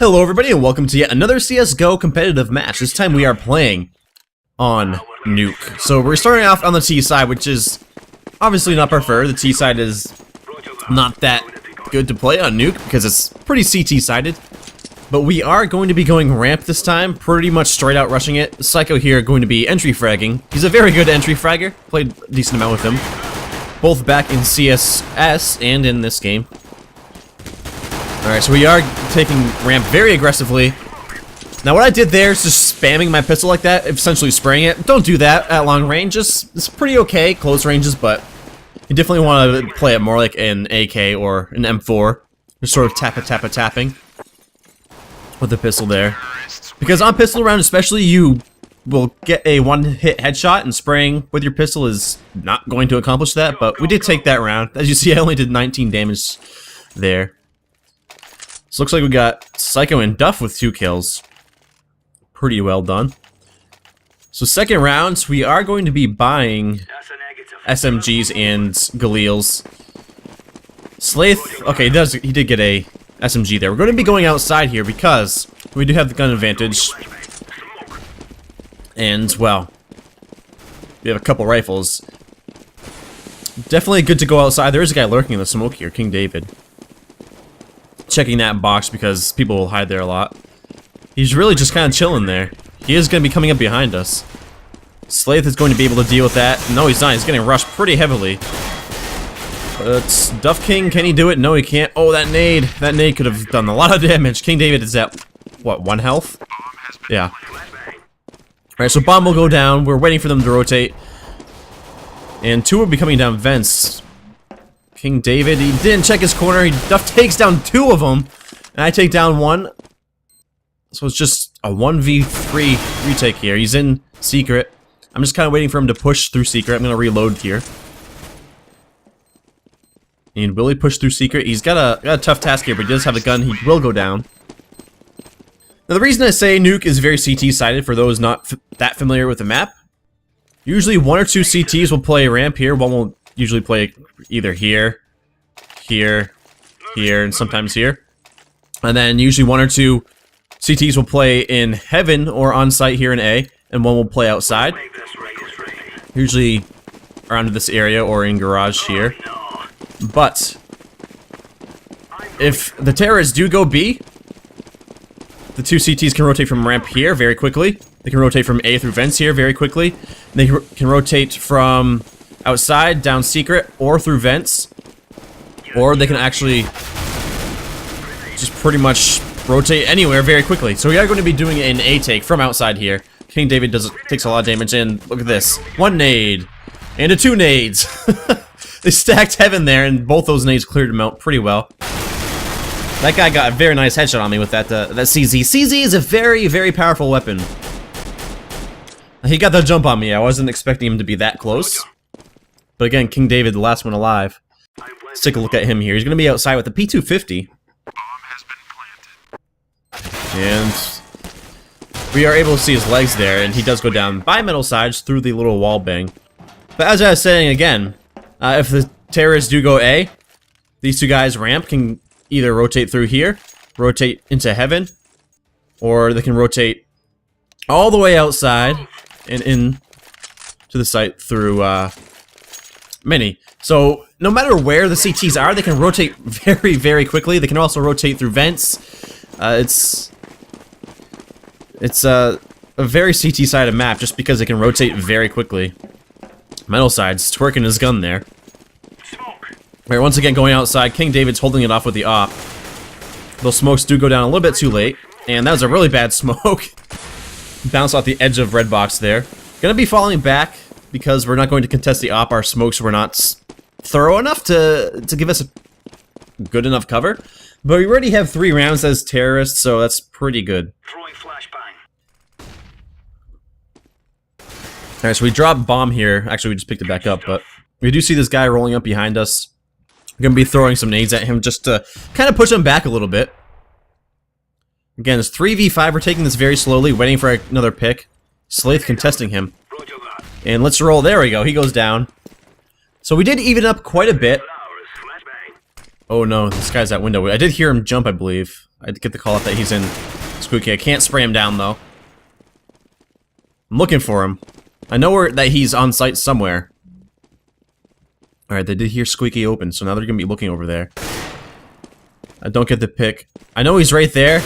Hello everybody and welcome to yet another CSGO competitive match. This time we are playing on Nuke. So we're starting off on the T side, which is obviously not preferred. The T side is not that good to play on Nuke because it's pretty CT sided. But we are going to be going ramp this time, pretty much straight out rushing it. Psycho here going to be entry fragging. He's a very good entry fragger, played a decent amount with him. Both back in CSS and in this game. Alright, so we are taking ramp very aggressively. Now what I did there is just spamming my pistol like that, essentially spraying it. Don't do that at long range, it's pretty okay, close ranges, but you definitely want to play it more like an AK or an M4. Just sort of tapping with the pistol there. Because on pistol round especially, you will get a one-hit headshot, and spraying with your pistol is not going to accomplish that, but we did take that round. As you see, I only did 19 damage there. So looks like we got Psycho and Duff with 2 kills. Pretty well done. So second round, we are going to be buying SMGs and Galils. Slaith, okay, he did get a SMG there. We're going to be going outside here because we do have the gun advantage. And, well, we have a couple rifles. Definitely good to go outside. There is a guy lurking in the smoke here, King David. Checking that box because people will hide there a lot. He's really just kind of chilling there. He is going to be coming up behind us. Slaith is going to be able to deal with that. No, he's not. He's getting rushed pretty heavily. But Duff King, can he do it? No, he can't. Oh, that nade. That nade could have done a lot of damage. King David is at, what, 1 health? Yeah. Alright, so bomb will go down. We're waiting for them to rotate. And 2 will be coming down vents. King David, he didn't check his corner. Duff takes down 2 of them, and I take down 1. So it's just a 1v3 retake here. He's in secret. I'm just kind of waiting for him to push through secret. I'm going to reload here. And will he push through secret? He's got a tough task here, but he does have a gun. He will go down. Now the reason I say Nuke is very CT sided for those not that familiar with the map. Usually 1 or 2 CTs will play ramp here. One will usually play either here, here, and sometimes here. And then usually 1 or 2 CTs will play in heaven or on site here in A, and 1 will play outside. Usually around this area or in garage here. But if the terrorists do go B, the 2 CTs can rotate from ramp here very quickly. They can rotate from A through vents here very quickly. They can rotate from outside, down secret, or through vents. Or they can actually just pretty much rotate anywhere very quickly. So we are going to be doing an A take from outside here. King David takes a lot of damage, and look at this. 1 nade. And 2 nades. They stacked heaven there, and both those nades cleared him out pretty well. That guy got a very nice headshot on me with that CZ. CZ is a very, very powerful weapon. He got the jump on me. I wasn't expecting him to be that close. But again, King David, the last one alive. Let's take a look at him here. He's going to be outside with the P250. And we are able to see his legs there, and he does go down by metal sides through the little wall bang. But as I was saying again, if the terrorists do go A, these 2 guys ramp can either rotate through here, rotate into heaven, or they can rotate all the way outside and in to the site through mini. So no matter where the CTs are, they can rotate very, very quickly. They can also rotate through vents. It's a very CT-sided map just because it can rotate very quickly. Metal side's twerking his gun there. Alright, once again going outside. King David's holding it off with the op. Those smokes do go down a little bit too late. And that was a really bad smoke. Bounced off the edge of red box there. Gonna be falling back because we're not going to contest the op. Our smokes were not thorough enough to give us a good enough cover. But we already have 3 rounds as terrorists, so that's pretty good. Alright, so we dropped bomb here. Actually, we just picked it back up, but we do see this guy rolling up behind us. We're gonna be throwing some nades at him just to kind of push him back a little bit. Again, it's 3v5. We're taking this very slowly, waiting for another pick. Slaith contesting him. And let's roll. There we go. He goes down. So we did even up quite a bit. Oh no, this guy's that window. I did hear him jump, I believe. I get the call up that he's in Squeaky. I can't spray him down, though. I'm looking for him. I know that he's on site somewhere. Alright, they did hear Squeaky open, so now they're gonna be looking over there. I don't get the pick. I know he's right there,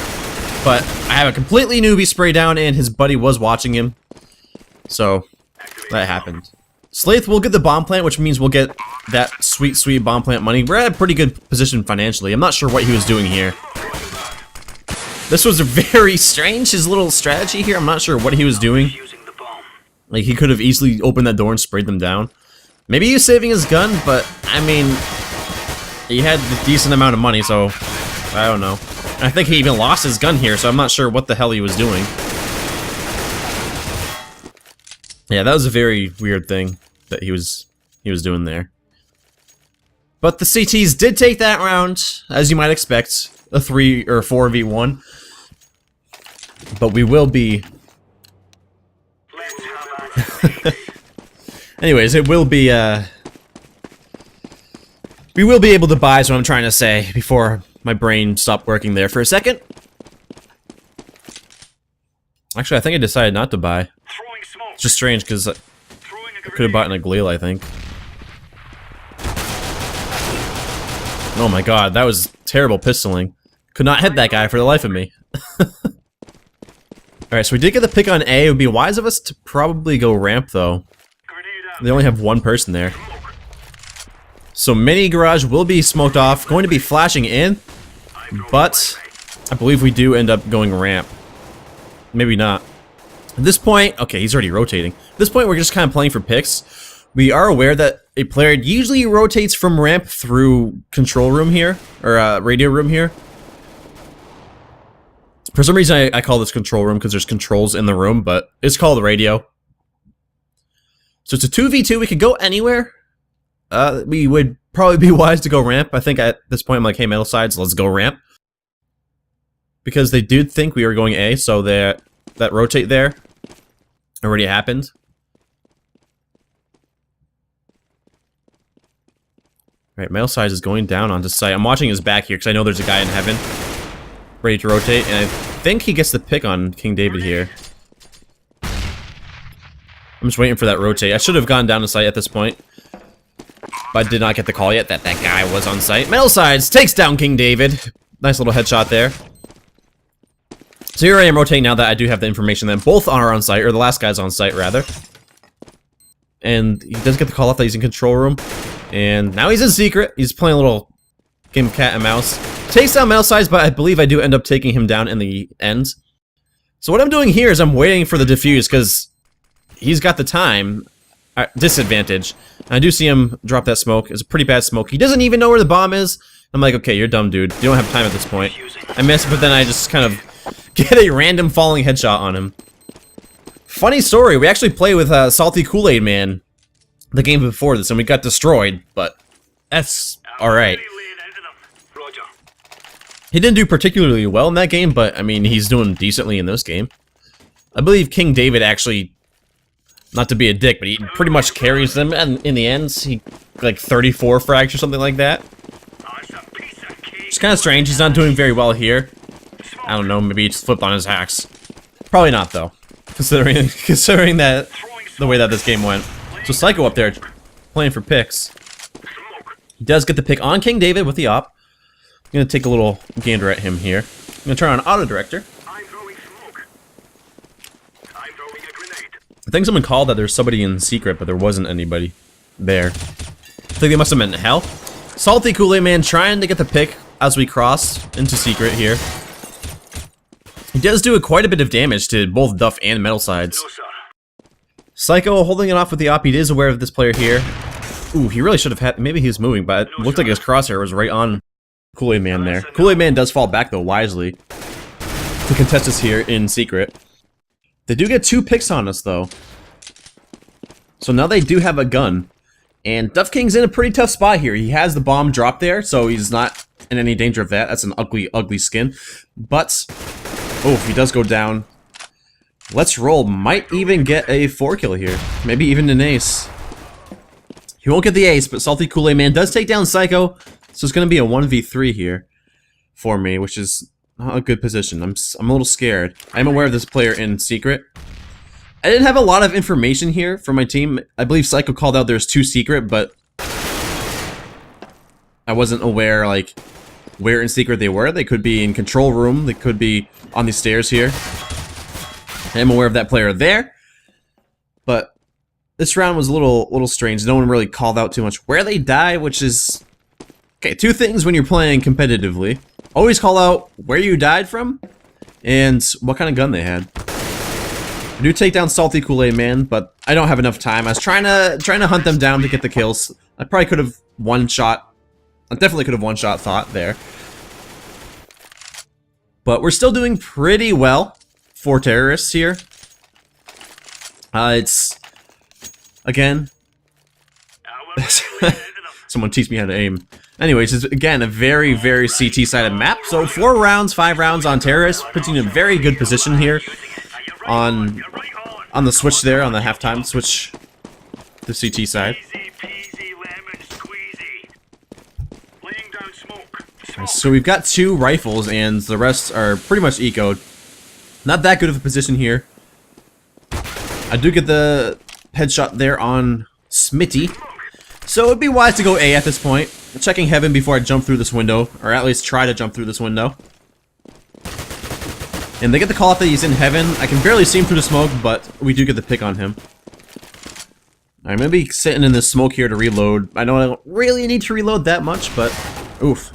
but I have a completely newbie spray down, and his buddy was watching him. So, that happened. Slaith will get the bomb plant, which means we'll get that sweet, sweet bomb plant money. We're at a pretty good position financially. I'm not sure what he was doing here. This was very strange, his little strategy here. I'm not sure what he was doing. Like, he could have easily opened that door and sprayed them down. Maybe he was saving his gun, but, I mean, he had a decent amount of money, so I don't know. I think he even lost his gun here, so I'm not sure what the hell he was doing. Yeah, that was a very weird thing that he was doing there. But the CTs did take that round, as you might expect, a 3 or 4v1. But we will be... Anyways, it will be, we will be able to buy, is what I'm trying to say, before my brain stopped working there for a second. Actually, I think I decided not to buy. It's just strange, because I could have bought in a Galil, I think. Oh my god, that was terrible pistoling. Could not hit that guy for the life of me. Alright, so we did get the pick on A. It would be wise of us to probably go ramp, though. They only have one person there. So mini garage will be smoked off. Going to be flashing in. But I believe we do end up going ramp. Maybe not. At this point, okay, he's already rotating. At this point, we're just kind of playing for picks. We are aware that a player usually rotates from ramp through control room here, or radio room here. For some reason, I call this control room because there's controls in the room, but it's called radio. So it's a 2v2. We could go anywhere. We would probably be wise to go ramp. I think at this point I'm like, hey, metal sides, let's go ramp. Because they did think we were going A, so that rotate there already happened. Alright, metal sides is going down onto site. I'm watching his back here because I know there's a guy in heaven ready to rotate, and I think he gets the pick on King David here. I'm just waiting for that rotate. I should have gone down to site at this point, but I did not get the call yet that that guy was on site. Metal sides takes down King David. Nice little headshot there. So here I am rotating now that I do have the information that both are on site, or the last guy's on site, rather. And he does get the call off that he's in control room. And now he's in secret. He's playing a little game of cat and mouse. Takes down metal sides, but I believe I do end up taking him down in the end. So what I'm doing here is I'm waiting for the defuse, because he's got the time disadvantage. And I do see him drop that smoke. It's a pretty bad smoke. He doesn't even know where the bomb is. I'm like, okay, you're dumb, dude. You don't have time at this point. I miss, but then I just kind of get a random falling headshot on him. Funny story, we actually played with Salty Kool-Aid Man the game before this, and we got destroyed, but that's alright. He didn't do particularly well in that game, but, I mean, he's doing decently in this game. I believe King David actually, not to be a dick, but he pretty much carries them, and in the end, he, like, 34 frags or something like that. It's kind of strange, he's not doing very well here. I don't know, maybe he just flipped on his hacks. Probably not, though, considering that, the way that this game went. So Psycho up there, playing for picks. He does get the pick on King David with the op. I'm gonna take a little gander at him here. I'm gonna turn on auto director. I think someone called that there's somebody in secret, but there wasn't anybody there. I think they must have meant hell. Salty Kool-Aid Man trying to get the pick as we cross into secret here. He does do quite a bit of damage to both Duff and metal sides. Psycho holding it off with the op. He is aware of this player here. Ooh, he really should have had. Maybe he was moving, but it looked like his crosshair was right on Kool-Aid Man there. Kool-Aid Man does fall back, though, wisely, to contest us here in secret. They do get 2 picks on us, though. So now they do have a gun. And Duff King's in a pretty tough spot here. He has the bomb drop there, so he's not in any danger of that. That's an ugly, ugly skin. But, oh, he does go down. Let's Roll might even get a 4 kill here. Maybe even an ace. He won't get the ace, but Salty Kool-Aid Man does take down Psycho. So it's going to be a 1v3 here for me, which is not a good position. I'm a little scared. I'm aware of this player in secret. I didn't have a lot of information here from my team. I believe Psycho called out there's 2 secret, but I wasn't aware, like, where in secret they were. They could be in control room. They could be on these stairs here. I am aware of that player there. But this round was a little strange. No one really called out too much where they die, which is... Okay, 2 things when you're playing competitively. Always call out where you died from and what kind of gun they had. I do take down Salty Kool-Aid Man, but I don't have enough time. I was trying to hunt them down to get the kills. I probably could have one-shot. I definitely could have one-shot Thought there. But we're still doing pretty well for terrorists here. It's again. Someone teach me how to aim. Anyways, it's again a very CT-sided map. So 4 rounds, 5 rounds on terrorists, puts you in a very good position here. On the switch there, on the halftime switch, the CT side. So we've got 2 rifles, and the rest are pretty much ecoed. Not that good of a position here. I do get the headshot there on Smitty, so it'd be wise to go A at this point. I'm checking heaven before I jump through this window, or at least try to jump through this window. And they get the call out that he's in heaven. I can barely see him through the smoke, but we do get the pick on him. I'm gonna be sitting in this smoke here to reload. I know I don't really need to reload that much, but oof.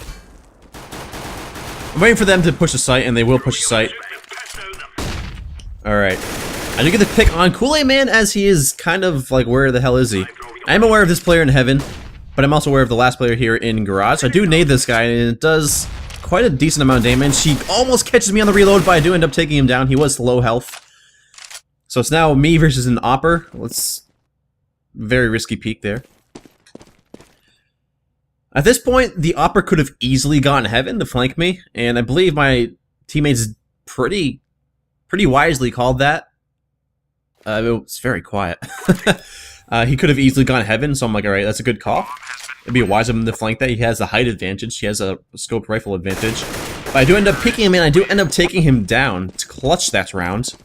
I'm waiting for them to push the site, and they will push the site. Alright. I do get the pick on Kool-Aid Man, as he is kind of like, where the hell is he? I am aware of this player in heaven, but I'm also aware of the last player here in garage. I do nade this guy, and it does quite a decent amount of damage. He almost catches me on the reload, but I do end up taking him down. He was low health. So it's now me versus an Opper. Let's... Very risky peek there. At this point, the Opper could have easily gotten heaven to flank me, and I believe my teammates pretty wisely called that. It was very quiet. He could have easily gone heaven, so I'm like, alright, that's a good call. It'd be wise of him to flank that. He has the height advantage. He has a scoped rifle advantage. But I do end up picking him, and I do end up taking him down to clutch that round.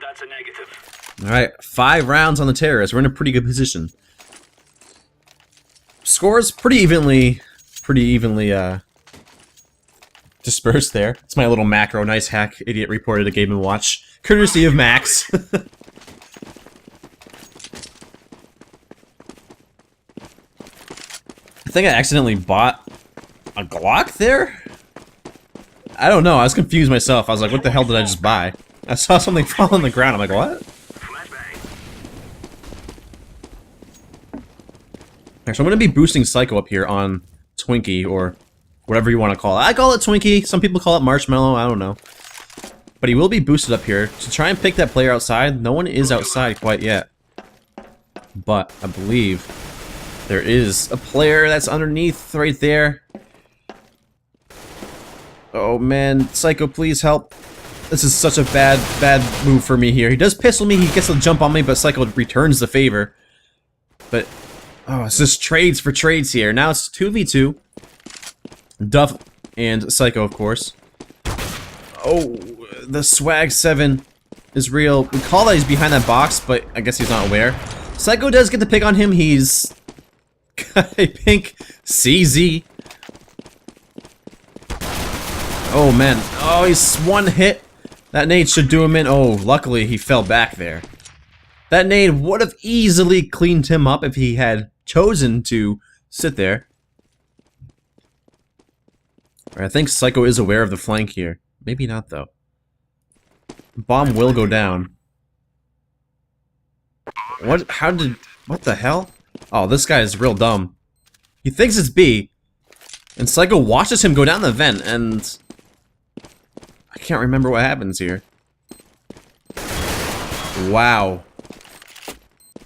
That's a negative. Alright, 5 rounds on the terrorists. We're in a pretty good position. Scores pretty evenly dispersed there. It's my little macro. Nice hack. Idiot reported a Game & Watch. Courtesy of Max. I think I accidentally bought a Glock there? I don't know. I was confused myself. I was like, what the hell did I just buy? I saw something fall on the ground. I'm like, what? Okay, so I'm going to be boosting Psycho up here on Twinkie, or whatever you want to call it. I call it Twinkie. Some people call it Marshmallow. I don't know. But he will be boosted up here to try and pick that player outside. No one is outside quite yet. But I believe there is a player that's underneath right there. Oh man, Psycho, please help. This is such a bad move for me here. He does pistol me, he gets a jump on me, but Psycho returns the favor. But, oh, it's just trades for trades here. Now it's 2v2. Duff and Psycho, of course. Oh, the Swag 7 is real. We call that he's behind that box, but I guess he's not aware. Psycho does get the pick on him. He's got a pink CZ. Oh man. Oh, he's one hit. That nade should do him in. Oh, luckily he fell back there. That nade would have easily cleaned him up if he had chosen to sit there. I think Psycho is aware of the flank here. Maybe not, though. Bomb will go down. What? How did... What the hell? Oh, this guy is real dumb. He thinks it's B. And Psycho watches him go down the vent, and... I can't remember what happens here. Wow.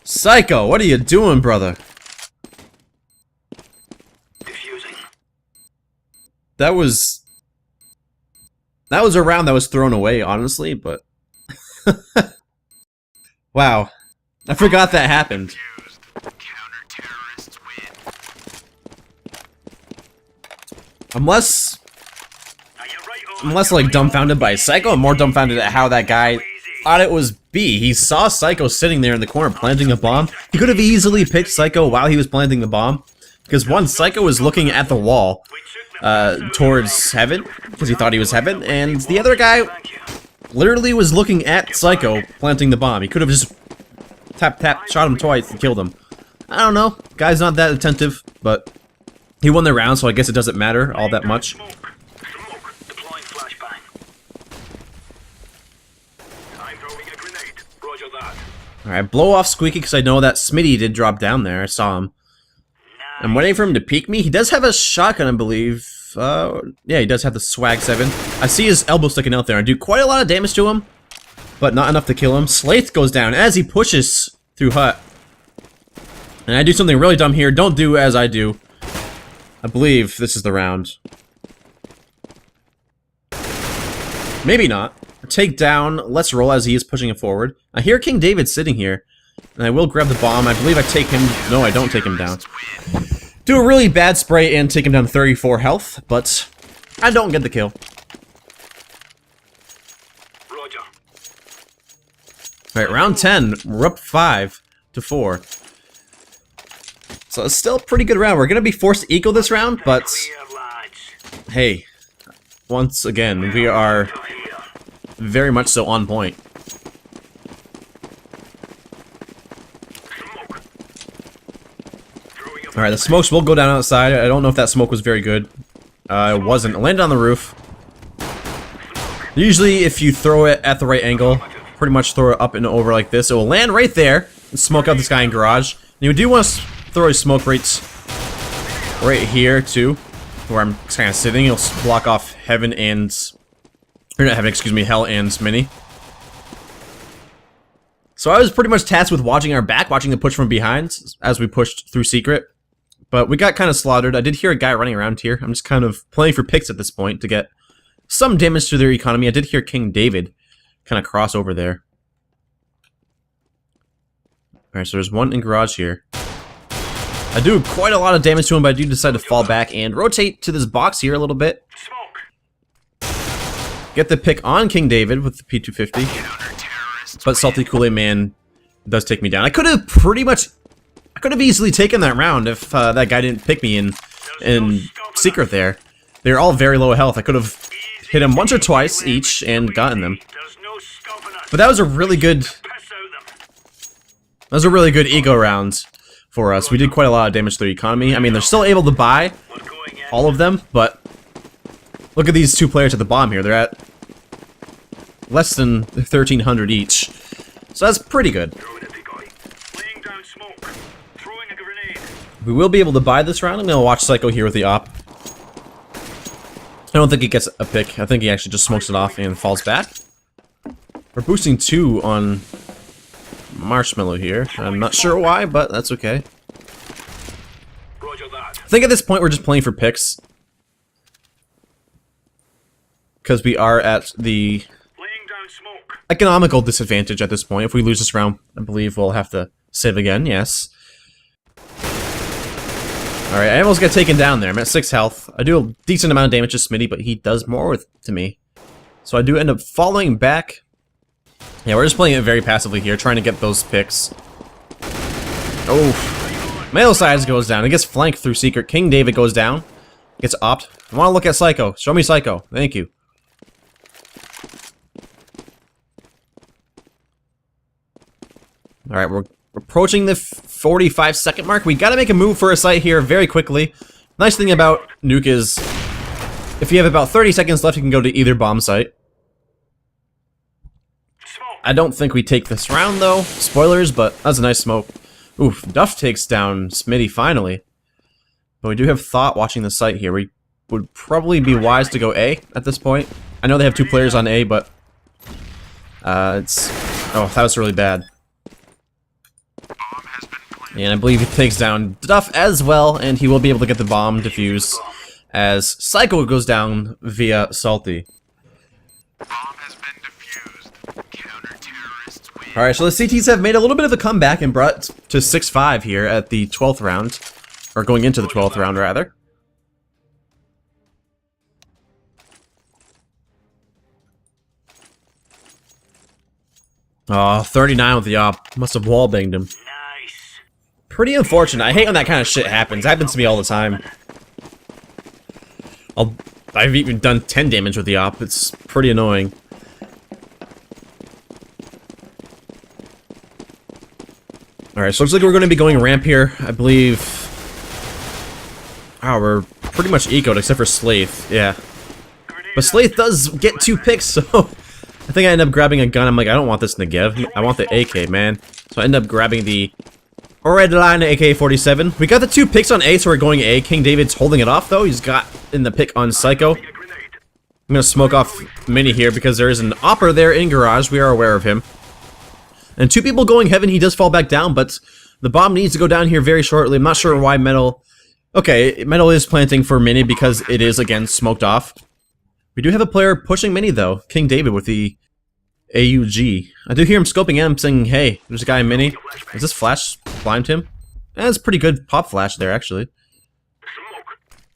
Psycho, what are you doing, brother? Diffusing. That was a round that was thrown away, honestly, but... Wow. I forgot that happened. Unless like dumbfounded by Psycho, I'm more dumbfounded at how that guy thought it was B. He saw Psycho sitting there in the corner planting a bomb. He could have easily picked Psycho while he was planting the bomb, because one, Psycho was looking at the wall towards heaven, because he thought he was heaven, and the other guy literally was looking at Psycho planting the bomb. He could have just tap, shot him twice and killed him. I don't know. Guy's not that attentive, but he won the round, so I guess it doesn't matter all that much. Alright, blow off Squeaky because I know that Smitty did drop down there. I saw him. I'm waiting for him to peek me. He does have a shotgun, I believe. Yeah, he does have the Swag 7. I see his elbow sticking out there. I do quite a lot of damage to him, but not enough to kill him. Slaith goes down as he pushes through hut. And I do something really dumb here. Don't do as I do. I believe this is the round. Maybe not. Take down. Let's roll as he is pushing it forward. I hear King David sitting here, and I will grab the bomb. I believe I take him. No, I don't take him down. Do a really bad spray and take him down to 34 health, but I don't get the kill. Roger. Alright, round 10. We're up 5-4. So it's still a pretty good round. We're going to be forced to equal this round, but hey, once again, we are very much so on point. Alright, the smokes will go down outside. I don't know if that smoke was very good. It wasn't. It landed on the roof. Usually, if you throw it at the right angle, pretty much throw it up and over like this, it will land right there and smoke out this guy in garage. And you do want to throw a smoke right here, too, where I'm kind of sitting. It'll block off heaven and... or not heaven, excuse me, hell and mini. So I was pretty much tasked with watching our back, watching the push from behind as we pushed through secret. But we got kind of slaughtered. I did hear a guy running around here. I'm just kind of playing for picks at this point to get some damage to their economy. I did hear King David kind of cross over there. Alright, so there's one in garage here. I do quite a lot of damage to him, but I do decide to fall back and rotate to this box here a little bit. Get the pick on King David with the P250. But Salty Kool-Aid Man does take me down. I could have easily taken that round if that guy didn't pick me in secret there. They're all very low health. I could have hit him once or twice each and gotten them. But that was a really good ego round for us. We did quite a lot of damage to their economy. I mean, they're still able to buy all of them, but look at these two players at the bottom here. They're at less than 1,300 each. So that's pretty good. We will be able to buy this round. I'm going to watch Psycho here with the op. I don't think he gets a pick. I think he actually just smokes it off and falls back. We're boosting 2 on Marshmallow here. I'm not sure why, but that's okay. I think at this point we're just playing for picks. Because we are at the economical disadvantage at this point. If we lose this round, I believe we'll have to save again, yes. Alright, I almost got taken down there. I'm at 6 health. I do a decent amount of damage to Smitty, but he does more to me. So I do end up falling back. Yeah, we're just playing it very passively here, trying to get those picks. Oh, male sides goes down. It gets flanked through secret. King David goes down. Gets opt. I want to look at Psycho. Show me Psycho. Thank you. Alright, we're approaching the 45-second mark. We gotta make a move for a site here very quickly. Nice thing about Nuke is, if you have about 30 seconds left, you can go to either bomb site. I don't think we take this round, though. Spoilers, but that's a nice smoke. Oof, Duff takes down Smitty finally. But we do have Thought watching the site here. We would probably be wise to go A at this point. I know they have 2 players on A, but... it's... oh, that was really bad. And I believe he takes down Duff as well, and he will be able to get the bomb defuse as Psycho goes down via Salty. Alright, so the CTs have made a little bit of a comeback and brought to 6-5 here at the 12th round. Or going into the 12th round, rather. Oh, 39 with the op. Must have wallbanged him. Nice. Pretty unfortunate. I hate when that kind of shit happens. It happens to me all the time. I've even done 10 damage with the op. It's pretty annoying. Alright, so looks like we're going to be going ramp here. I believe... Wow, we're pretty much ecoed except for Slaith. Yeah. But Slaith does get 2 picks, so... I think I end up grabbing a gun. I'm like, I don't want this Negev. I want the AK, man. So I end up grabbing the Red Line AK-47. We got the 2 picks on A, so we're going A. King David's holding it off, though. He's got in the pick on Psycho. I'm gonna smoke off Mini here because there is an opper there in garage. We are aware of him. And 2 people going heaven. He does fall back down, but the bomb needs to go down here very shortly. I'm not sure why Metal... Okay, Metal is planting for Mini because it is, again, smoked off. We do have a player pushing Mini, though. King David with the AUG. I do hear him scoping at him saying, hey, there's a guy in Mini. Is this flash blind him? That's pretty good pop flash there, actually.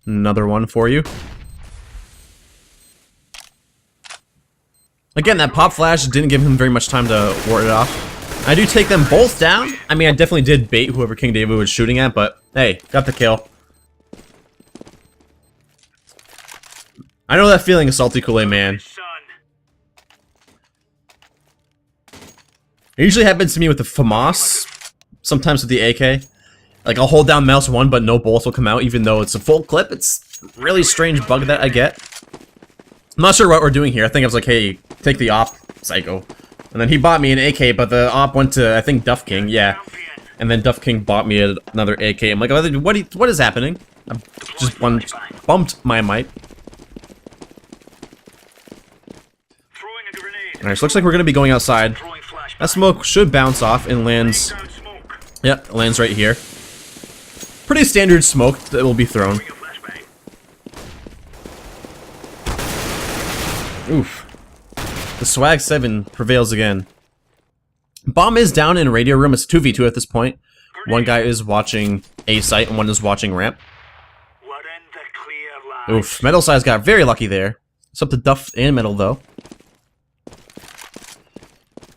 Another one for you. Again, that pop flash didn't give him very much time to ward it off. I do take them both down. I mean, I definitely did bait whoever King David was shooting at, but hey, got the kill. I know that feeling of salty Kool-Aid, man. It usually happens to me with the FAMAS, sometimes with the AK. Like, I'll hold down mouse 1, but no bullets will come out, even though it's a full clip. It's a really strange bug that I get. I'm not sure what we're doing here. I think I was like, hey, take the op, Psycho. And then he bought me an AK, but the op went to, I think, Duff King, yeah. And then Duff King bought me another AK. I'm like, what is happening? I just bumped my mic. Alright, so looks like we're going to be going outside. That smoke should bounce off and lands... Yep, lands right here. Pretty standard smoke that will be thrown. Oof. The Swag 7 prevails again. Bomb is down in radio room. It's 2v2 at this point. One guy is watching A site and one is watching ramp. Oof, Metal Size got very lucky there. It's up to Duff and Metal, though.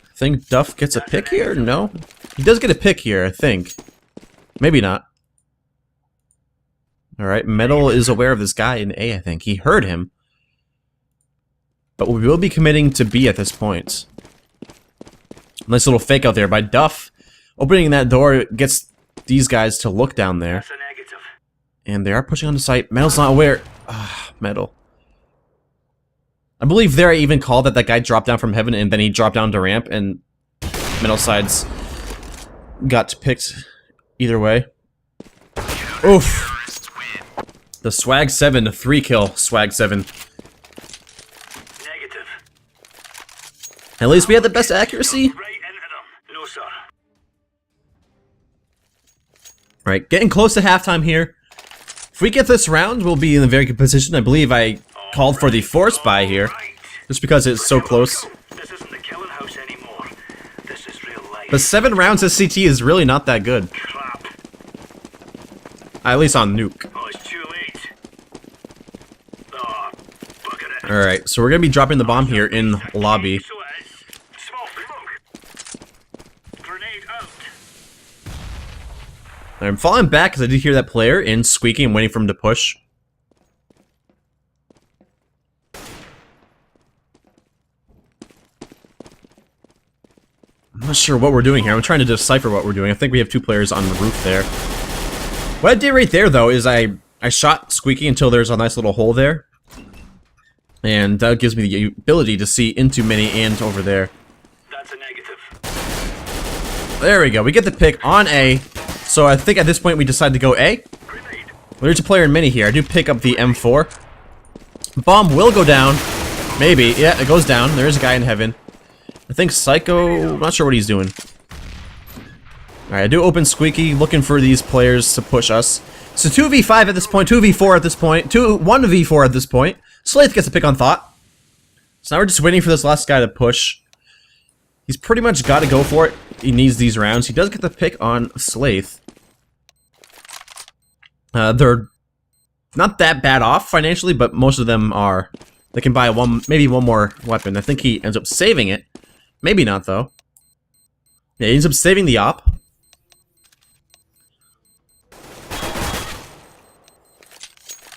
I think Duff gets a pick here? No? He does get a pick here, I think. Maybe not. Alright, Metal is aware of this guy in A, I think. He heard him. But we will be committing to B at this point. Nice little fake out there by Duff. Opening that door gets these guys to look down there. And they are pushing on the site. Metal's not aware. Ah, Metal. I believe there I even called that guy dropped down from heaven and then he dropped down to ramp and Metal Sides got picked either way. Oof. The Swag 7, 3 kill Swag 7. At least we had the best accuracy. Right, getting close to halftime here. If we get this round, we'll be in a very good position. I believe I called for the force buy here, just because it's so close. But 7 rounds as CT is really not that good. At least on Nuke. Alright, so we're gonna be dropping the bomb here in lobby. I'm falling back because I did hear that player in squeaking and waiting for him to push. I'm not sure what we're doing here. I'm trying to decipher what we're doing. I think we have 2 players on the roof there. What I did right there, though, is I shot Squeaky until there's a nice little hole there. And that gives me the ability to see into Mini and over there. That's a negative. There we go. We get the pick on A. So I think at this point we decide to go A. Well, there's a player in Mini here. I do pick up the M4. Bomb will go down. Maybe. Yeah, it goes down. There is a guy in heaven. I think Psycho... I'm not sure what he's doing. Alright, I do open Squeaky, looking for these players to push us. So 2v5 at this point, 2v4 at this point, 1v4 at this point. Slaith gets a pick on Thought. So now we're just waiting for this last guy to push. He's pretty much got to go for it. He needs these rounds. He does get the pick on Slaith. They're not that bad off financially, but most of them are. They can buy maybe one more weapon. I think he ends up saving it. Maybe not, though. Yeah, he ends up saving the op.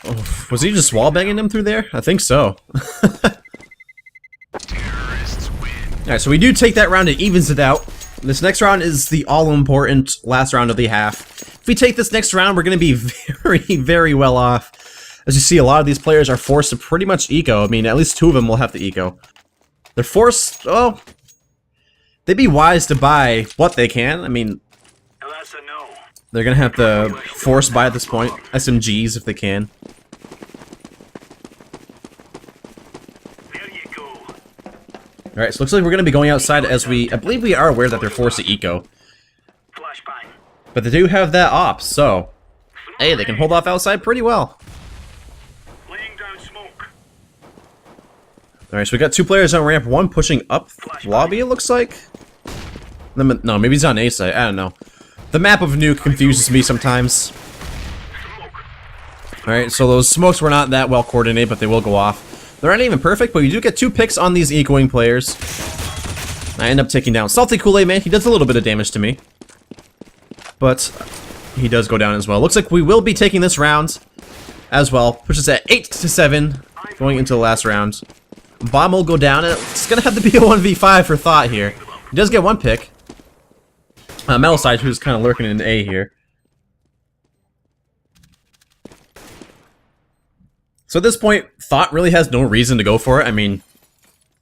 Oh, was he just wallbanging him through there? I think so. Alright, so we do take that round, it evens it out. This next round is the all-important last round of the half. If we take this next round, we're going to be very, very well off. As you see, a lot of these players are forced to pretty much eco. I mean, at least 2 of them will have to eco. They're forced, oh, they'd be wise to buy what they can. I mean, they're going to have to force buy at this point. SMGs if they can. Alright, so looks like we're going to be going outside as I believe we are aware that they're forced to eco. But they do have that op, so, hey, they can hold off outside pretty well. Alright, so we got 2 players on ramp, 1 pushing up lobby, it looks like. No, maybe he's on A side, I don't know. The map of Nuke confuses me sometimes. Alright, so those smokes were not that well coordinated, but they will go off. They're not even perfect, but you do get 2 picks on these ecoing players. I end up taking down Salty Kool-Aid Man. He does a little bit of damage to me. But he does go down as well. Looks like we will be taking this round as well. Pushes at 8-7 going into the last round. Bomb will go down. It's going to have to be a 1v5 for Thought here. He does get 1 pick. Metal Side, who's kind of lurking in A here. So at this point, Thought really has no reason to go for it. I mean,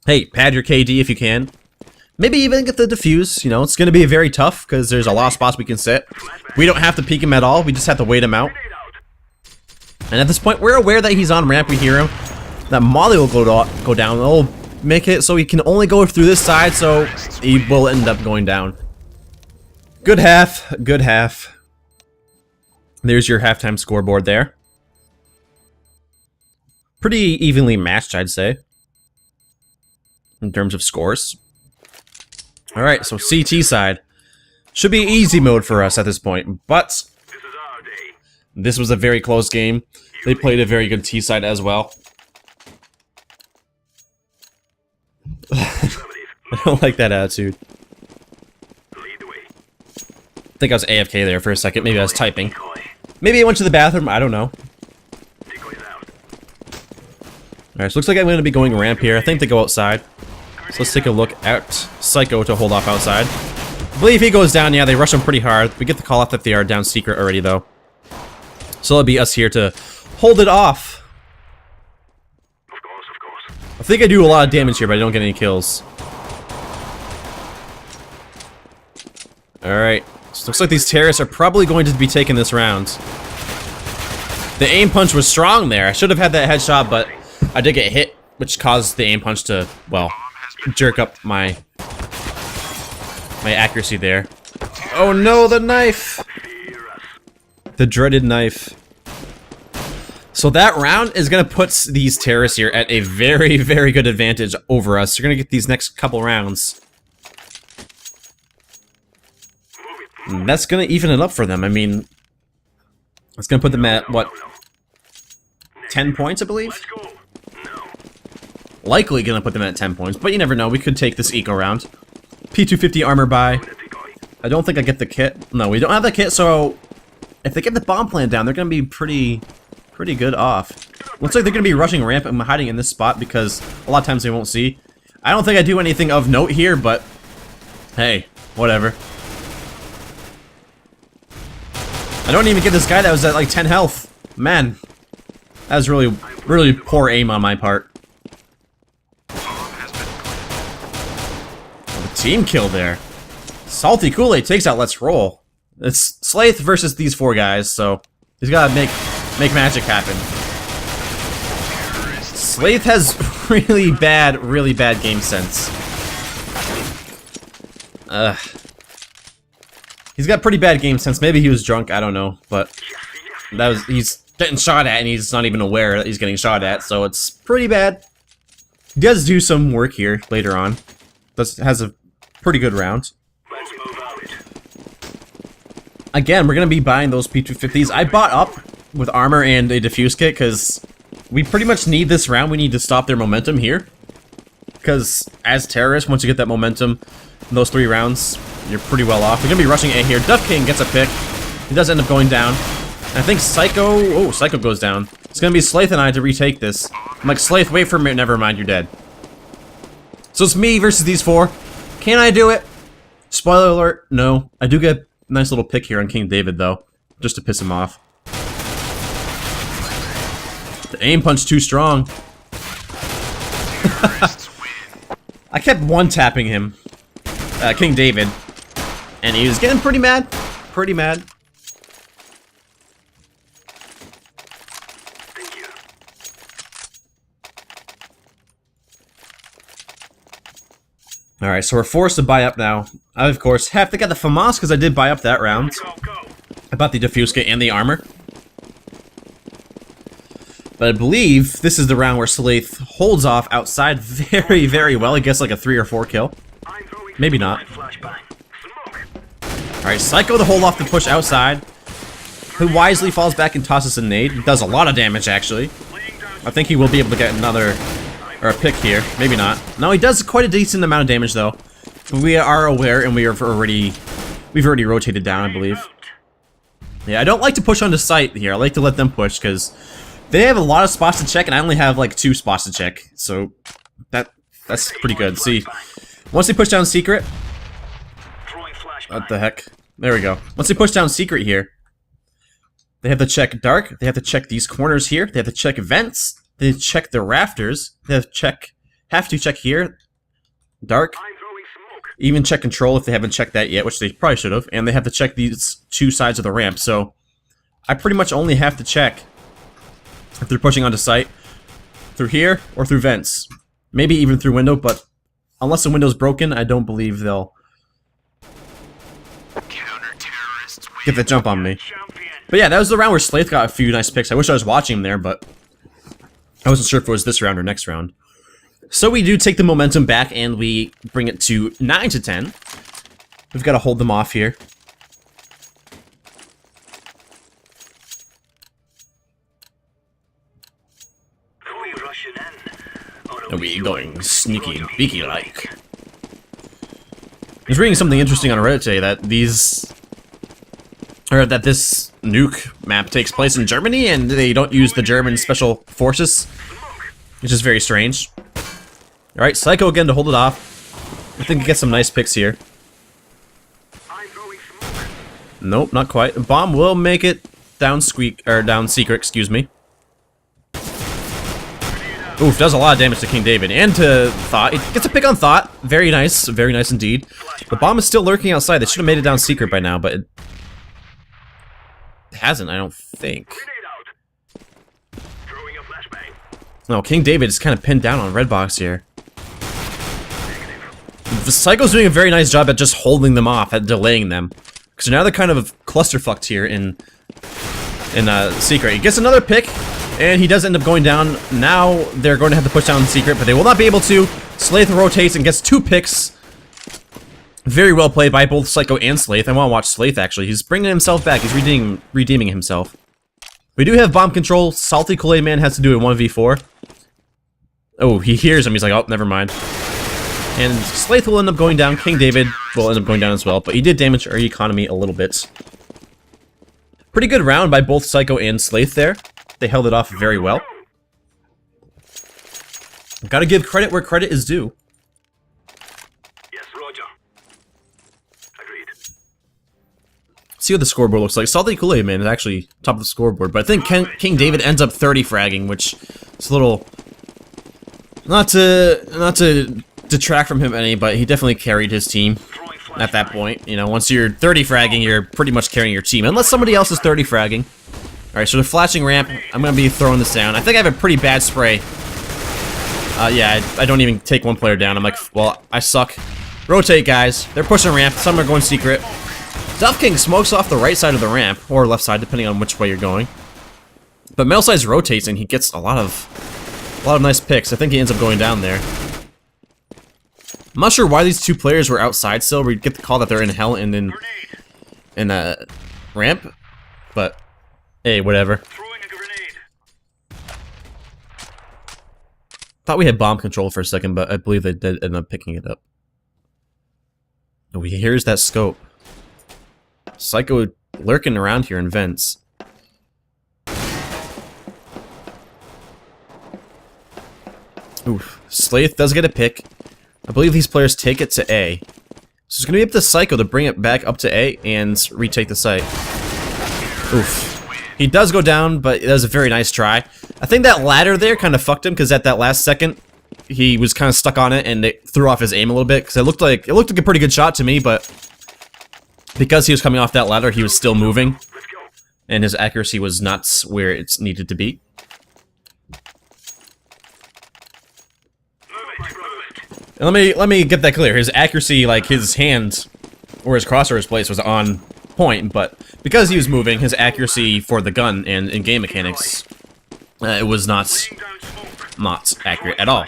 hey, pad your KD if you can. Maybe even get the defuse. You know, it's going to be very tough because there's a lot of spots we can sit. We don't have to peek him at all. We just have to wait him out. And at this point, we're aware that he's on ramp. We hear him. That Molly will go down. It'll make it so he can only go through this side, so he will end up going down. Good half. Good half. There's your halftime scoreboard there. Pretty evenly matched, I'd say, in terms of scores. Alright, so CT side. Should be easy mode for us at this point, but this was a very close game. They played a very good T side as well. I don't like that attitude. I think I was AFK there for a second. Maybe I was typing. Maybe I went to the bathroom. I don't know. Alright, so looks like I'm going to be going ramp here. I think they go outside. So let's take a look at Psycho to hold off outside. I believe he goes down. Yeah, they rush him pretty hard. We get the call off that they are down secret already, though. So it'll be us here to hold it off. Of course. I think I do a lot of damage here, but I don't get any kills. Alright. So looks like these terrorists are probably going to be taking this round. The aim punch was strong there. I should have had that headshot, but I did get hit, which caused the aim punch to, well, jerk up my accuracy there. Oh no, the knife! The dreaded knife. So that round is going to put these terrorists here at a very, very good advantage over us. You're going to get these next couple rounds. And that's going to even it up for them. I mean, it's going to put them at, what, 10 points, I believe? Likely going to put them at 10 points, but you never know. We could take this eco round. P250 armor buy. I don't think I get the kit. No, we don't have the kit, so if they get the bomb plant down, they're going to be pretty good off. Looks like they're going to be rushing ramp and hiding in this spot because a lot of times they won't see. I don't think I do anything of note here, but hey, whatever. I don't even get this guy that was at like 10 health. Man, that was really, really poor aim on my part. Oh, the team kill there. Salty Kool-Aid takes out Let's Roll. It's Slaith versus these 4 guys, so he's gotta make magic happen. Slaith has really bad game sense. He's got pretty bad game sense. Maybe he was drunk, I don't know, but he's getting shot at and he's not even aware that he's getting shot at, so it's pretty bad. He does do some work here later on. Has a pretty good round. Again, we're gonna be buying those P250s. I bought up with armor and a diffuse kit because we pretty much need this round. We need to stop their momentum here. because as terrorists, once you get that momentum in those 3 rounds, you're pretty well off. You're gonna be rushing A here. Duff King gets a pick. He does end up going down. And I think Psycho... Oh, Psycho goes down. It's gonna be Slaith and I to retake this. I'm like, Slaith, wait for me. Never mind, you're dead. So it's me versus these 4. Can I do it? Spoiler alert, no. I do get a nice little pick here on King David, though, just to piss him off. The aim punch too strong. I kept one-tapping him, King David, and he was getting pretty mad. Pretty mad. Thank you. Alright, so we're forced to buy up now. I, of course, have to get the FAMAS because I did buy up that round. Go, go. I bought the Diffuse Kit and the armor. But I believe this is the round where Slaith holds off outside very, very well. He gets like a 3 or 4 kill. I'm throwing Maybe not. flashbang. Smoke. Alright, Psycho to hold off the push outside. Who wisely falls back and tosses a nade. He does a lot of damage, actually. Laying down. I think he will be able to get another... or a pick here. Maybe not. No, he does quite a decent amount of damage, though. We are aware, and we've already rotated down, I believe. Yeah, I don't like to push onto site here. I like to let them push, because they have a lot of spots to check, and I only have, like, 2 spots to check. So, that's pretty good. See, once they push down Secret... Throwing flashbang. What the heck? There we go. Once they push down Secret here, they have to check Dark, they have to check these corners here, they have to check Vents, they check the rafters, they have to check here, Dark, I'm throwing smoke. even check Control if they haven't checked that yet, which they probably should have, and they have to check these 2 sides of the ramp, so I pretty much only have to check if they're pushing onto site through here or through Vents. Maybe even through window, but unless the window's broken, I don't believe they'll get the jump on me. Champion. But yeah, that was the round where Slaith got a few nice picks. I wish I was watching him there, but I wasn't sure if it was this round or next round. So we do take the momentum back, and we bring it to 9 to 10. We've got to hold them off here. Are we rushing in? Or Are we going sneaky, beaky-like? I was reading something interesting on Reddit today that that this Nuke map takes place in Germany, and they don't use the German special forces, which is very strange. Alright, Psycho again to hold it off. I think he gets some nice picks here. I'm throwing smoke. Nope, not quite. Bomb will make it down Secret, excuse me. Oof, does a lot of damage to King David and to Thought. It gets a pick on Thought. Very nice indeed. The bomb is still lurking outside. They should have made it down Secret by now, but it hasn't, I don't think. Grenade out. Throwing a flashbang. No, King David is kind of pinned down on red box here. The Psycho's doing a very nice job at just holding them off, at delaying them. Because now they're kind of clusterfucked here in Secret. He gets another pick, and he does end up going down. Now they're going to have to push down Secret, but they will not be able to. Slaith rotates and gets 2 picks. Very well played by both Psycho and Slaith. I want to watch Slaith, actually. He's bringing himself back. He's redeeming himself. We do have bomb control. Salty Kool-Aid Man has to do a 1v4. Oh, he hears him. He's like, oh, never mind. And Slaith will end up going down. King David will end up going down as well. But he did damage our economy a little bit. Pretty good round by both Psycho and Slaith there. They held it off very well. Gotta give credit where credit is due. Yes, Roger. Agreed. See what the scoreboard looks like. Salty Kool-Aid Man is actually top of the scoreboard, but I think King David ends up 30 fragging, which is a little... Not to detract from him any, but he definitely carried his team at that point. You know, once you're 30 fragging, you're pretty much carrying your team, unless somebody else is 30 fragging. Alright, so the flashing ramp, I'm going to be throwing this down. I think I have a pretty bad spray. Yeah, I don't even take one player down. I'm like, well, I suck. Rotate, guys. They're pushing ramp. Some are going Secret. Duff King smokes off the right side of the ramp, or left side, depending on which way you're going. But Metal Size rotates, and he gets a lot of nice picks. I think he ends up going down there. I'm not sure why these 2 players were outside still. We get the call that they're in hell and in ramp, but hey, whatever. Throwing a grenade. Thought we had bomb control for a second, but I believe they did end up picking it up. Oh, here's that scope. Psycho lurking around here in vents. Oof. Slaith does get a pick. I believe these players take it to A. So it's going to be up to Psycho to bring it back up to A and retake the site. Oof. He does go down, but it was a very nice try. I think that ladder there kind of fucked him, because at that last second, he was kind of stuck on it, and it threw off his aim a little bit, because it looked like a pretty good shot to me, but because he was coming off that ladder, he was still moving, and his accuracy was not where it's needed to be. And let me get that clear. His accuracy, like his hand where his crosshair was placed, was on point, but because he was moving, his accuracy for the gun and in-game mechanics, it was not accurate at all.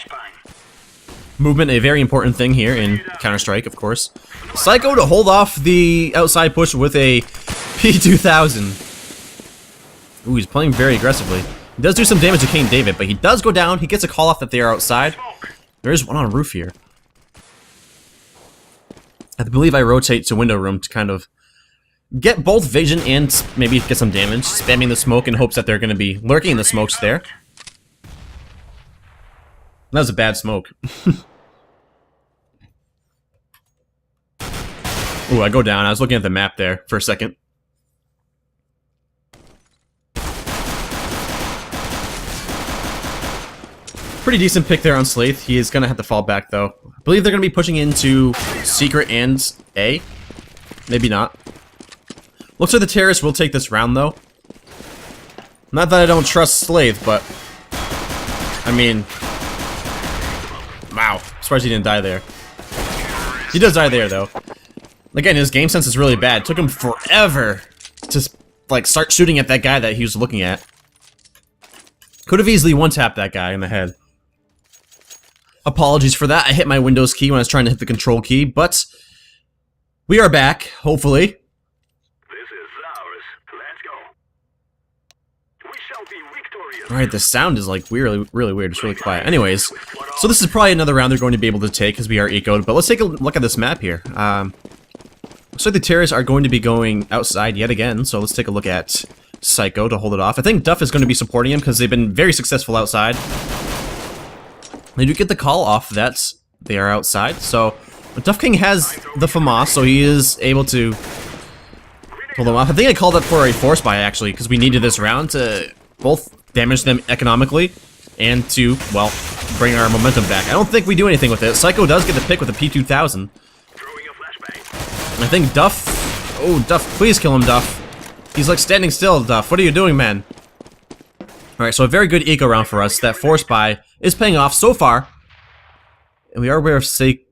Movement, a very important thing here in Counter-Strike, of course. Psycho to hold off the outside push with a P2000. Ooh, he's playing very aggressively. He does do some damage to King David, but he does go down. He gets a call off that they are outside. There is one on roof here. I believe I rotate to window room to kind of get both vision and maybe get some damage, spamming the smoke in hopes that they're going to be lurking in the smokes there. That was a bad smoke. Ooh, I go down. I was looking at the map there for a second. Pretty decent pick there on Slaith. He is going to have to fall back, though. I believe they're going to be pushing into Secret and A. Maybe not. Looks like the terrorists will take this round, though. Not that I don't trust Slaith, but... I mean... Wow. Surprised he didn't die there. He does die there, though. Again, his game sense is really bad. It took him forever to, like, start shooting at that guy that he was looking at. Could have easily one-tapped that guy in the head. Apologies for that. I hit my Windows key when I was trying to hit the control key, but we are back, hopefully. This is ours. Let's go. We shall be victorious. Alright, the sound is like really weird. It's really quiet. Anyways, so this is probably another round they're going to be able to take because we are ecoed, but let's take a look at this map here. Looks like the terrorists are going to be going outside yet again, so let's take a look at Psycho to hold it off. I think Duff is going to be supporting him because they've been very successful outside. They do get the call off that they are outside, so Duff King has the FAMAS, so he is able to pull them off. I think I called up for a force buy, actually, because we needed this round to both damage them economically and to, well, bring our momentum back. I don't think we do anything with it. Psycho does get the pick with a P2000. I think Duff... Oh, Duff, please kill him, Duff. He's like standing still, Duff. What are you doing, man? Alright, so a very good eco round for us. That force buy is paying off so far. And we are aware of Stay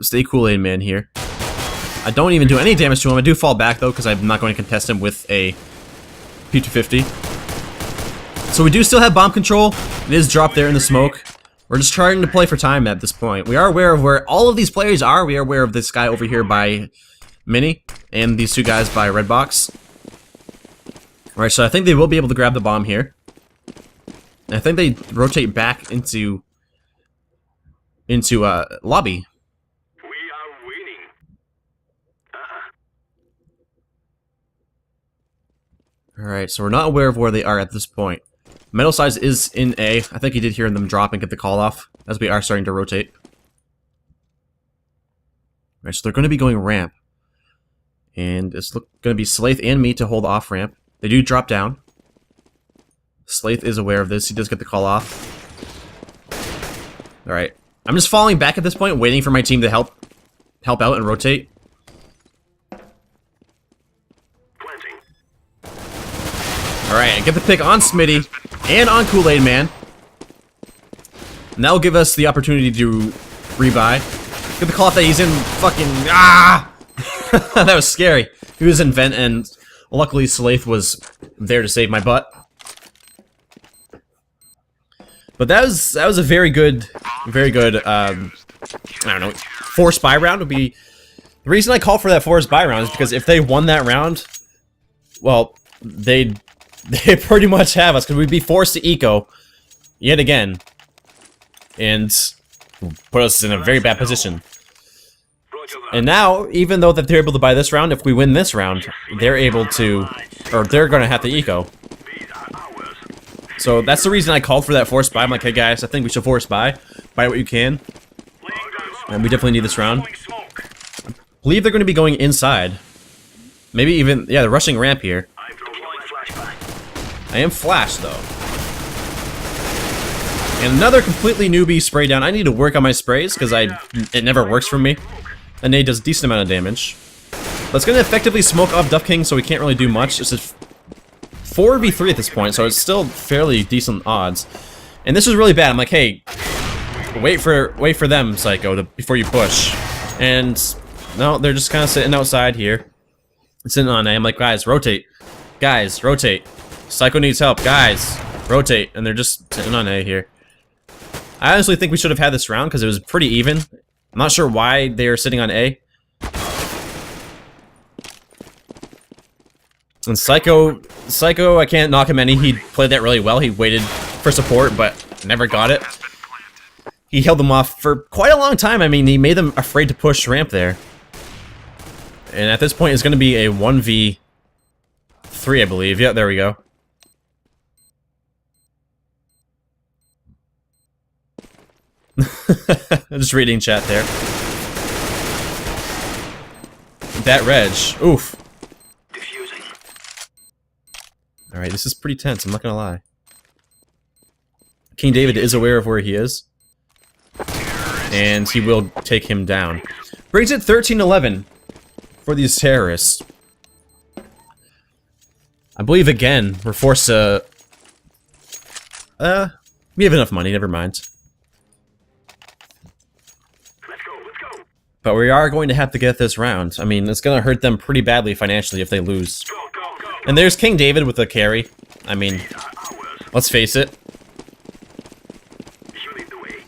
Kool-Aid Man here. I don't even do any damage to him. I do fall back, though, because I'm not going to contest him with a P250. So we do still have bomb control. It is dropped there in the smoke. We're just trying to play for time at this point. We are aware of where all of these players are. We are aware of this guy over here by Mini and these two guys by Redbox. Alright, so I think they will be able to grab the bomb here. And I think they rotate back into lobby. We are winning. Alright, so we're not aware of where they are at this point. Metal Size is in A. I think he did hear them drop and get the call off as we are starting to rotate. Alright, so they're going to be going ramp. And it's going to be Slaith and me to hold off ramp. They do drop down. Slaith is aware of this. He does get the call off. Alright. I'm just falling back at this point, waiting for my team to help out and rotate. Alright, I get the pick on Smitty and on Kool-Aid Man. And that'll give us the opportunity to rebuy. Get the call off that he's in fucking... Ah! That was scary. He was in vent and luckily Slaith was there to save my butt. But that was a very good, I don't know, forced buy round would be... The reason I call for that forced buy round is because if they won that round, well, they pretty much have us, because we'd be forced to eco yet again. and put us in a very bad position. Roger that. And now, even though that they're able to buy this round, if we win this round, they're able to, or they're gonna have to eco. These are ours. So that's the reason I called for that force buy. I'm like, hey guys, I think we should force buy. Buy what you can. And we definitely need this round. Smoke. Believe they're gonna be going inside. Maybe even, yeah, they're rushing ramp here. I'm deploying flashbang. I am flashed though. And another completely newbie spray down. I need to work on my sprays because it never works for me. A nade does a decent amount of damage. But it's going to effectively smoke off Duff King, so we can't really do much. It's just 4v3 at this point, so it's still fairly decent odds. And this is really bad. I'm like, hey, wait for them, Psycho, before you push. And no, they're just kind of sitting outside here. Sitting on A. I'm like, guys, rotate. Guys, rotate. Psycho needs help. Guys, rotate. And they're just sitting on A here. I honestly think we should have had this round because it was pretty even. I'm not sure why they are sitting on A. And Psycho, I can't knock him any. He played that really well. He waited for support, but never got it. He held them off for quite a long time. I mean, he made them afraid to push ramp there. And at this point, it's going to be a 1v3, I believe. Yeah, there we go. Just reading chat there. That reg. Oof. Diffusing. Alright, this is pretty tense, I'm not gonna lie. King David is aware of where he is. And he will take him down. Brings it 13-11 for these terrorists. I believe again, we're forced to... we have enough money, never mind. Let's go. But we are going to have to get this round. I mean, it's going to hurt them pretty badly financially if they lose. Go. And there's King David with a carry. I mean, These are ours. let's face it. You lead the way.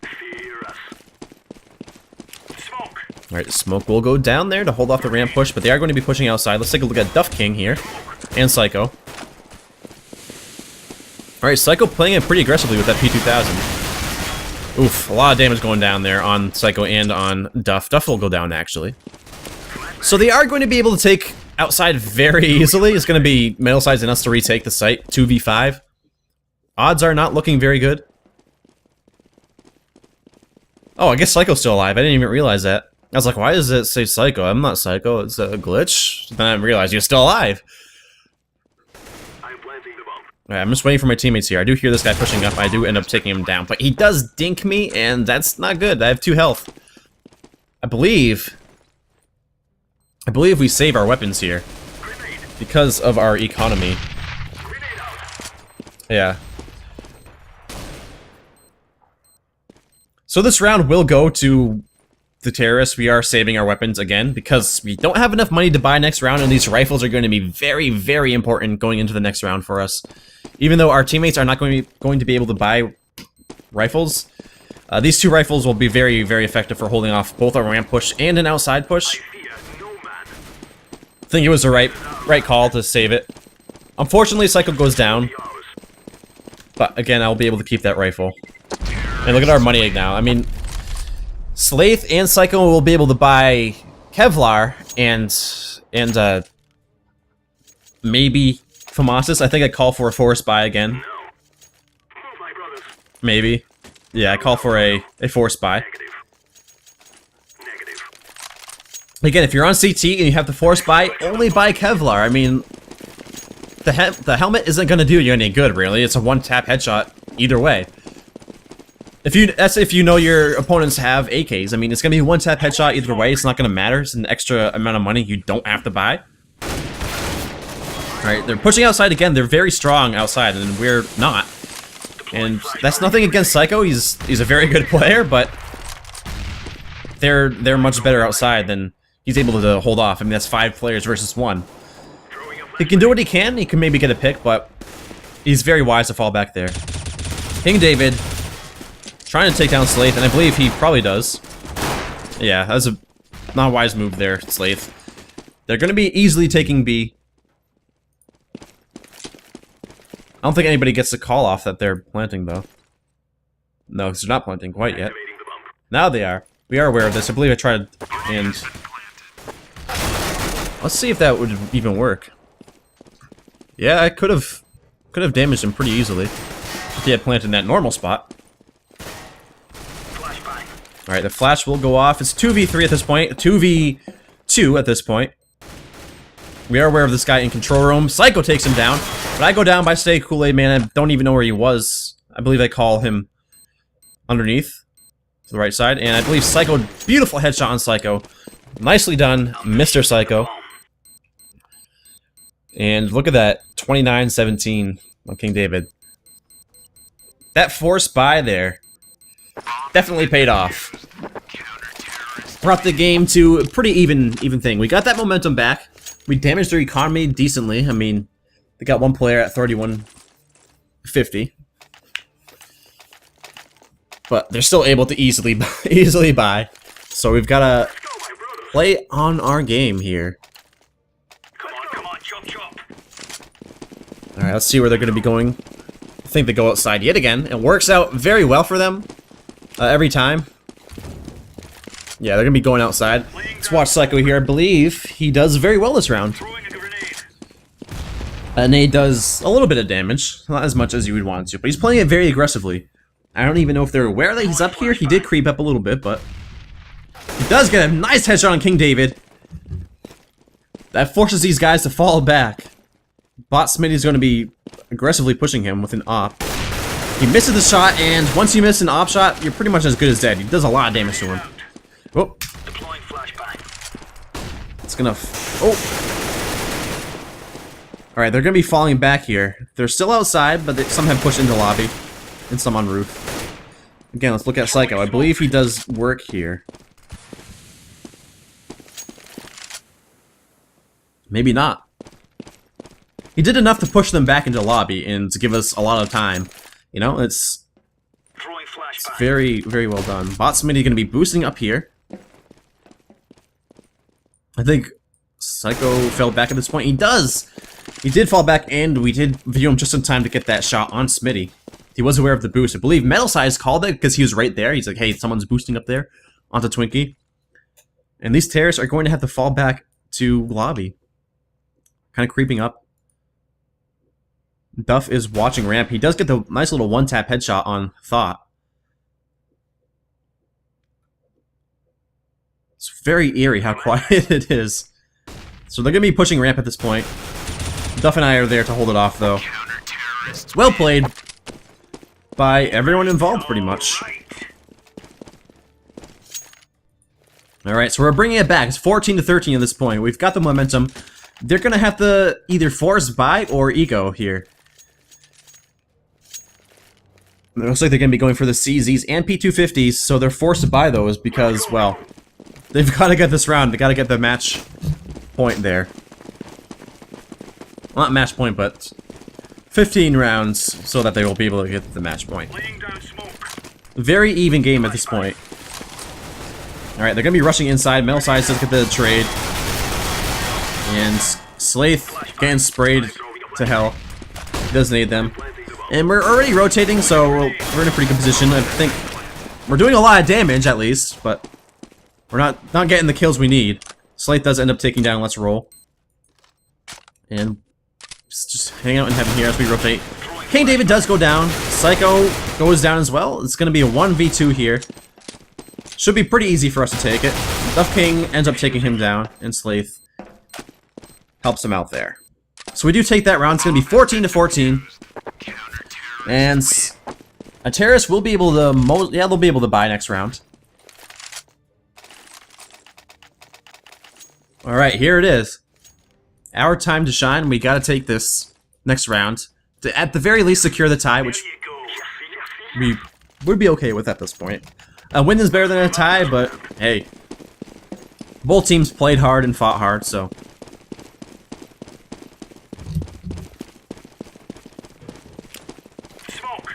Fear us. Smoke. Alright, smoke will go down there to hold off the ramp push, but they are going to be pushing outside. Let's take a look at Duff King here. And Psycho. Alright, Psycho playing it pretty aggressively with that P2000. Oof, a lot of damage going down there on Psycho and on Duff. Duff will go down, actually. So they are going to be able to take outside very easily. It's going to be middle size and us to retake the site. 2v5. Odds are not looking very good. Oh, I guess Psycho's still alive. I didn't even realize that. I was like, why does it say Psycho? I'm not Psycho. It's a glitch. Then I realized you're still alive. I'm planting the bomb. Alright, I'm just waiting for my teammates here. I do hear this guy pushing up. I do end up taking him down. But he does dink me, and that's not good. I have 2 health. I believe we save our weapons here. Grenade. Because of our economy. Grenade out. Yeah. So this round will go to the terrorists. We are saving our weapons again because we don't have enough money to buy next round, and these rifles are going to be very, very important going into the next round for us. Even though our teammates are not going to be able to buy rifles, these 2 rifles will be very, very effective for holding off both a ramp push and an outside push. I fear no man. I think it was the right call to save it. Unfortunately, Psycho goes down, Yours. but again, I'll be able to keep that rifle. And look at our money now. I mean, Slaith and Psycho will be able to buy Kevlar and maybe Famasis. I think I call for a force buy again. No. Move, my brothers. Maybe. Yeah, I call for a force buy. Negative. Again, if you're on CT and you have the force buy, only buy Kevlar. I mean, the helmet isn't going to do you any good, really. It's a one-tap headshot either way. That's if you know your opponents have AKs. I mean, it's going to be a one-tap headshot either way. It's not going to matter. It's an extra amount of money you don't have to buy. Alright, they're pushing outside again. They're very strong outside, and we're not. And that's nothing against Psycho. He's a very good player, but they're much better outside than he's able to hold off. I mean, that's 5 players versus 1. He can do what he can. He can maybe get a pick, but he's very wise to fall back there. King David trying to take down Slaith, and I believe he probably does. Yeah, that was a not a wise move there, Slaith. They're going to be easily taking B. I don't think anybody gets the call off that they're planting, though. No, because they're not planting quite yet. Activating the bomb. Now they are. We are aware of this. I believe I tried, and let's see if that would even work. Yeah, I could have damaged him pretty easily if he had planted in that normal spot. Flashbang. All right, the flash will go off. It's 2v3 at this point. 2v2 at this point. We are aware of this guy in control room. Psycho takes him down, but I go down by Stay Kool-Aid Man. I don't even know where he was. I believe I call him underneath to the right side, and I believe Psycho, beautiful headshot on Psycho. Nicely done, Mr. Psycho. And look at that, 29-17 on King David. That forced buy there definitely paid off. Brought the game to a pretty even thing. We got that momentum back. We damaged their economy decently. I mean, they got one player at 3150. But they're still able to easily buy. So we've got to play on our game here. Come on, chop chop. Alright, let's see where they're going to be going. I think they go outside yet again. It works out very well for them every time. Yeah, they're going to be going outside. Let's watch Psycho here. I believe he does very well this round. Throwing a grenade. A nade does a little bit of damage. Not as much as you would want to, but he's playing it very aggressively. I don't even know if they're aware that he's up here. He did creep up a little bit, but he does get a nice headshot on King David. That forces these guys to fall back. Bot Smitty's going to be aggressively pushing him with an op. He misses the shot, and once you miss an op shot, you're pretty much as good as dead. He does a lot of damage to him. Oh. Deploying flashbang. It's gonna... Oh! Alright, they're gonna be falling back here. They're still outside, but some have pushed into lobby. And some on roof. Again, let's look at Psycho. I believe he does work here. Maybe not. He did enough to push them back into lobby and to give us a lot of time. You know, it's very, very well done. Bot Smitty gonna be boosting up here. I think Psycho fell back at this point. He does! He did fall back, and we did view him just in time to get that shot on Smitty. He was aware of the boost. I believe Metal Size called it because he was right there. He's like, hey, someone's boosting up there onto Twinkie. And these terrorists are going to have to fall back to lobby. Kind of creeping up. Duff is watching ramp. He does get the nice little one-tap headshot on Thought. It's very eerie how quiet it is. So they're going to be pushing ramp at this point. Duff and I are there to hold it off, though. Well played by everyone involved, pretty much. Alright, so we're bringing it back. It's 14-13 at this point. We've got the momentum. They're going to have to either force buy or eco here. It looks like they're going to be going for the CZs and P250s, so they're forced to buy those because, well, they've got to get this round. They've got to get the match point there. Well, not match point, but 15 rounds so that they will be able to get the match point. Very even game at this point. Alright, they're going to be rushing inside. Metal Size does get the trade. And Slaith getting sprayed to hell. He does need them. And we're already rotating, so we're in a pretty good position. I think we're doing a lot of damage, at least, but we're not getting the kills we need. Slaith does end up taking down Let's Roll. And just hang out in heaven here as we rotate. King David does go down. Psycho goes down as well. It's going to be a 1v2 here. Should be pretty easy for us to take it. Duff King ends up taking him down, and Slaith helps him out there. So we do take that round. It's going to be 14-14. And a terrorist will be able to they'll be able to buy next round. Alright, here it is. Our time to shine. We gotta take this next round to at the very least secure the tie, which we would be okay with at this point. A win is better than a tie, but hey. Both teams played hard and fought hard, so.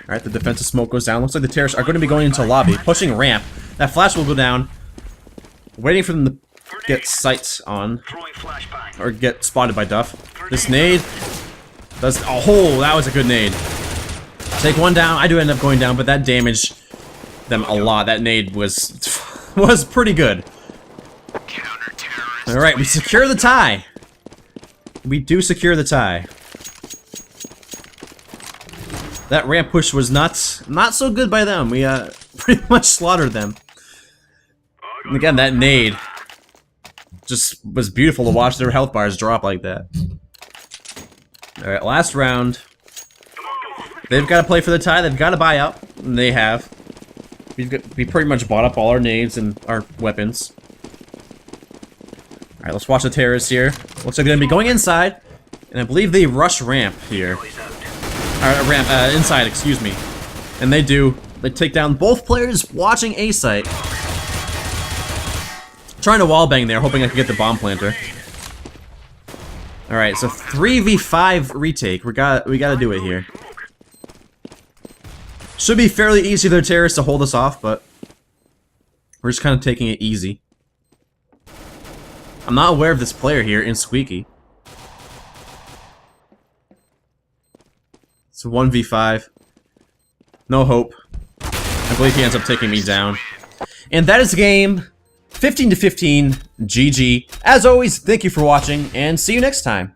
Alright, the defensive smoke goes down. Looks like the terrorists are going to be going into lobby, pushing ramp. That flash will go down. Waiting for them to get sights on. Or get spotted by Duff. This nade does. Oh, that was a good nade. Take one down. I do end up going down, but that damage them a lot. That nade was was pretty good. Alright, we secure the tie. We do secure the tie. That ramp push was not so good by them. We pretty much slaughtered them. And again, that nade just was beautiful to watch their health bars drop like that. Alright, last round. They've got to play for the tie. They've got to buy up. And they have. We pretty much bought up all our nades and our weapons. Alright, let's watch the terrorists here. Looks like they're going to be going inside. And I believe they rush ramp here. Ramp, inside, excuse me. And they do. They take down both players watching A site. Trying to wallbang there, hoping I can get the bomb planter. Alright, so 3v5 retake. We gotta do it here. Should be fairly easy for the terrorists to hold us off, but we're just kind of taking it easy. I'm not aware of this player here in Squeaky. It's 1v5. No hope. I believe he ends up taking me down. And that is the game. 15 to 15. GG. As always, thank you for watching, and see you next time.